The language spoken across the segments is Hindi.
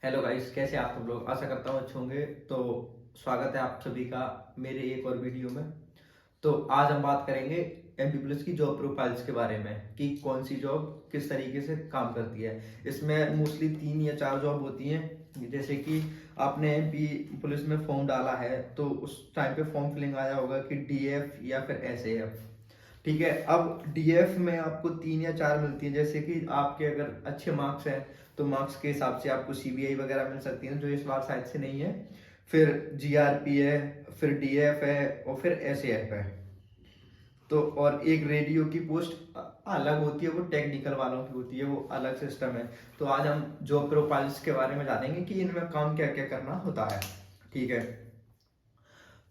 हेलो गाइस, कैसे आप सब लोग। आशा करता हूँ अच्छे होंगे। तो स्वागत है आप सभी का मेरे एक और वीडियो में। तो आज हम बात करेंगे एमपी प्लस की जॉब प्रोफाइल्स के बारे में कि कौन सी जॉब किस तरीके से काम करती है। इसमें मोस्टली 3 या 4 जॉब होती हैं। जैसे कि आपने एमपी पुलिस में फॉर्म डाला है तो उस टाइम पे फॉर्म फिलिंग आया होगा कि डीएफ या फिर एसएएफ। ठीक है, अब डीएफ में आपको 3 या 4 मिलती है। जैसे कि आपके अगर अच्छे मार्क्स हैं तो मार्क्स के हिसाब से आपको सीबीआई वगैरह मिल सकती है, जो इस बार शायद से नहीं है। फिर जीआरपी है, फिर डीएफ है और फिर एसएएफ है। तो और एक रेडियो की पोस्ट अलग होती है, वो टेक्निकल वालों की होती है, वो अलग सिस्टम है। तो आज हम जॉब प्रोफाइल्स के बारे में जानेंगे कि इनमें काम क्या क्या करना होता है। ठीक है,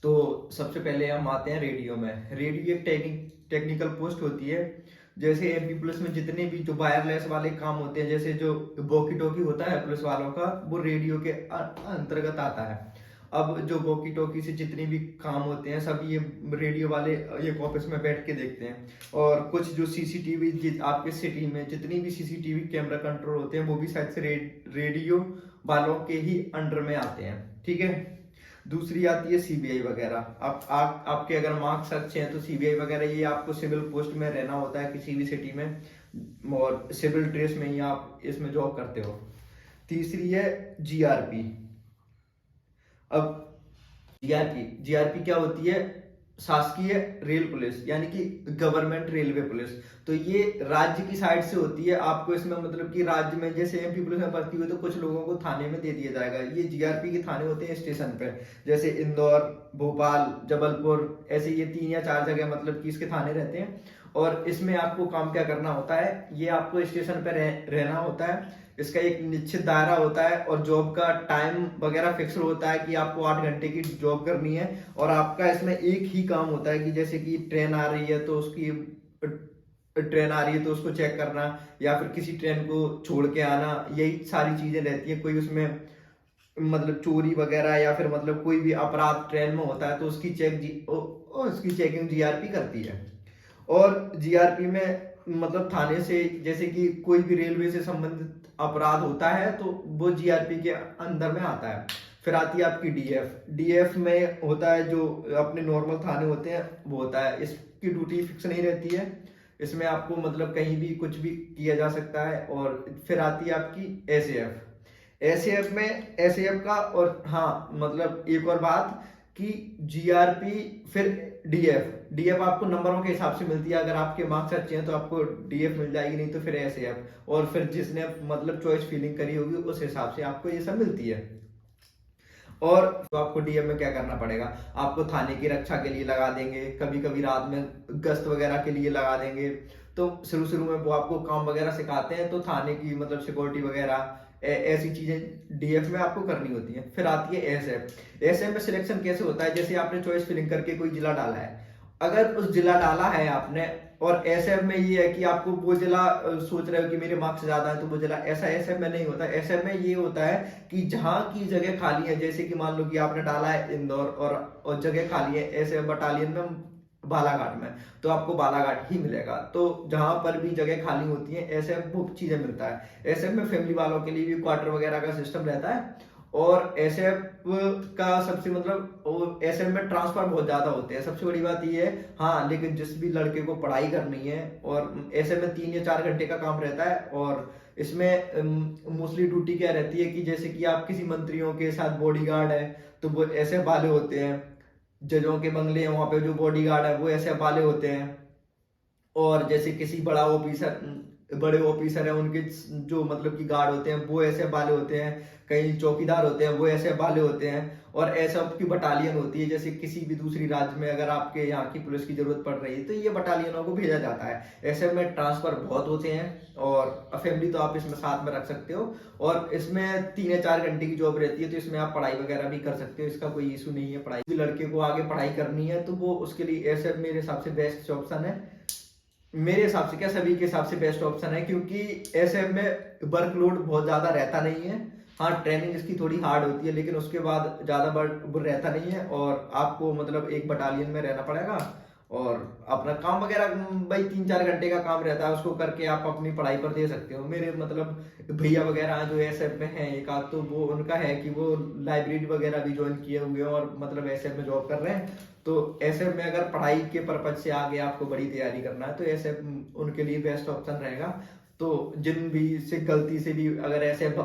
तो सबसे पहले हम आते हैं रेडियो में। रेडियो एक टेक्निकल पोस्ट होती है। जैसे एमपी प्लस में जितने भी जो वायरलेस वाले काम होते हैं, जैसे जो वॉकी टॉकी होता है पुलिस वालों का, वो रेडियो के अंतर्गत आता है। अब जो वॉकी टॉकी से जितने भी काम होते हैं सब ये रेडियो वाले एक ऑफिस में बैठ के देखते हैं। और कुछ जो सीसीटीवी आपके सिटी में जितनी भी सीसीटीवी कैमरा कंट्रोल होते हैं वो भी शायद से रेडियो वालों के ही अंडर में आते हैं। ठीक है, दूसरी आती है सीबीआई वगैरह। आपके अगर मार्क्स अच्छे हैं तो सीबीआई वगैरह ये आपको सिविल पोस्ट में रहना होता है किसी भी सिटी में, और सिविल ड्रेस में ही आप इसमें जॉब करते हो। तीसरी है जीआरपी। अब जीआरपी क्या होती है? शासकीय रेल पुलिस, यानी कि गवर्नमेंट रेलवे पुलिस। तो ये राज्य की साइड से होती है। आपको इसमें मतलब कि राज्य में जैसे एमपी पुलिस में भर्ती हुई तो कुछ लोगों को थाने में दे दिया जाएगा। ये जीआरपी के थाने होते हैं स्टेशन पे, जैसे इंदौर, भोपाल, जबलपुर, ऐसे ये 3 या 4 जगह मतलब कि इसके थाने रहते हैं। और इसमें आपको काम क्या करना होता है, ये आपको स्टेशन पे रहना होता है। इसका एक निश्चित दायरा होता है और जॉब का टाइम वगैरह फिक्स होता है कि आपको 8 घंटे की जॉब करनी है। और आपका इसमें एक ही काम होता है कि जैसे कि ट्रेन आ रही है तो उसको चेक करना, या फिर किसी ट्रेन को छोड़ के आना, यही सारी चीजें रहती है। कोई उसमें मतलब चोरी वगैरह या फिर मतलब कोई भी अपराध ट्रेन में होता है तो उसकी चेकिंग जीआरपी करती है। और जीआरपी में मतलब थाने से जैसे कि कोई भी रेलवे से संबंधित अपराध होता है तो वो जीआरपी के अंदर में आता है। फिर आती है आपकी डीएफ। डीएफ में होता है जो अपने नॉर्मल थाने होते हैं वो होता है। इसकी ड्यूटी फिक्स नहीं रहती है, इसमें आपको मतलब कहीं भी कुछ भी किया जा सकता है। और फिर आती है आपकी एसएएफ। एसएएफ का, और हाँ मतलब एक और बात कि जीआरपी फिर डीएफ आपको नंबरों के हिसाब से मिलती है। अगर आपके मार्क्स अच्छे हैं तो आपको डीएफ मिल जाएगी, नहीं तो फिर एसएएफ। और फिर जिसने मतलब चॉइस फिलिंग करी होगी उस हिसाब से आपको ये सब मिलती है। और तो आपको डीएम में क्या करना पड़ेगा, आपको थाने की रक्षा के लिए लगा देंगे, कभी कभी रात में गश्त वगैरह के लिए लगा देंगे। तो शुरू शुरू में वो आपको काम वगैरह सिखाते हैं, तो थाने की मतलब सिक्योरिटी वगैरह ऐसी चीजें डीएफ में आपको करनी होती है। फिर आती है एसएफ। एसएफ में सिलेक्शन कैसे होता है, जैसे आपने चॉइस फिलिंग करके कोई जिला डाला है, अगर उस जिला डाला है आपने, और एसएफ में ये है कि आपको वो जिला सोच रहे हो कि मेरे मार्क्स ज्यादा है तो वो जिला, ऐसा एसएफ में नहीं होता। एसएफ में ये होता है कि जहां की जगह खाली है, जैसे कि मान लो कि आपने डाला है इंदौर और जगह खाली है एसएफ बटालियन में बालाघाट में, तो आपको बालाघाट ही मिलेगा। तो जहां पर भी जगह खाली होती है एसएफ वो चीजें मिलता है। एसएफ में फैमिली वालों के लिए भी क्वार्टर वगैरह का सिस्टम रहता है। और एसएफ का सबसे मतलब एसएफ में ट्रांसफर बहुत ज्यादा होते हैं, सबसे बड़ी बात ये है। हाँ, लेकिन जिस भी लड़के को पढ़ाई करनी है, और एसएफ में 3 या 4 घंटे का काम रहता है। और इसमें मोस्टली ड्यूटी क्या रहती है कि जैसे कि आप किसी मंत्रियों के साथ बॉडीगार्ड है तो वो एसएफ वाले होते हैं। जजों के बंगले हैं वहां पे जो बॉडीगार्ड है वो एसएफ वाले होते हैं। और जैसे किसी बड़े ऑफिसर है उनके जो मतलब कि गार्ड होते हैं वो ऐसे वाले होते हैं। कहीं चौकीदार होते हैं वो ऐसे वाले होते हैं। और ऐसा की बटालियन होती है, जैसे किसी भी दूसरी राज्य में अगर आपके यहाँ की पुलिस की जरूरत पड़ रही है तो ये बटालियनों को भेजा जाता है। ऐसे में ट्रांसफर बहुत होते हैं। और फैमिली तो आप इसमें साथ में रख सकते हो। और इसमें 3 या 4 घंटे की जॉब रहती है, तो इसमें आप पढ़ाई वगैरह भी कर सकते हो, इसका कोई इशू नहीं है। पढ़ाई भी लड़के को आगे पढ़ाई करनी है तो वो उसके लिए ऐसे मेरे हिसाब से बेस्ट ऑप्शन है। मेरे हिसाब से क्या, सभी के हिसाब से बेस्ट ऑप्शन है, क्योंकि ऐसे में वर्कलोड बहुत ज्यादा रहता नहीं है। हाँ, ट्रेनिंग इसकी थोड़ी हार्ड होती है लेकिन उसके बाद ज्यादा वर्क रहता नहीं है। और आपको मतलब एक बटालियन में रहना पड़ेगा और अपना काम वगैरह भाई 3-4 घंटे का काम रहता है, उसको करके आप अपनी पढ़ाई पर दे सकते हो। मेरे मतलब भैया वगैरह जो एसएफ में हैं एक आध, तो वो उनका है कि वो लाइब्रेरी वगैरह भी ज्वाइन किए हुए हैं और मतलब एसएफ में जॉब कर रहे हैं। तो एसएफ में अगर पढ़ाई के पर्पज से आगे आपको बड़ी तैयारी करना है तो एसएफ उनके लिए बेस्ट ऑप्शन रहेगा। तो जिन भी से गलती से भी अगर एसएफ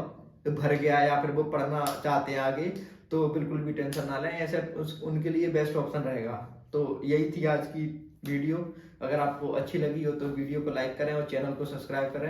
भर गया या फिर वो पढ़ना चाहते हैं आगे, तो बिल्कुल भी टेंशन ना लें, ऐसे उनके लिए बेस्ट ऑप्शन रहेगा। तो यही थी आज की वीडियो। अगर आपको अच्छी लगी हो तो वीडियो को लाइक करें और चैनल को सब्सक्राइब करें।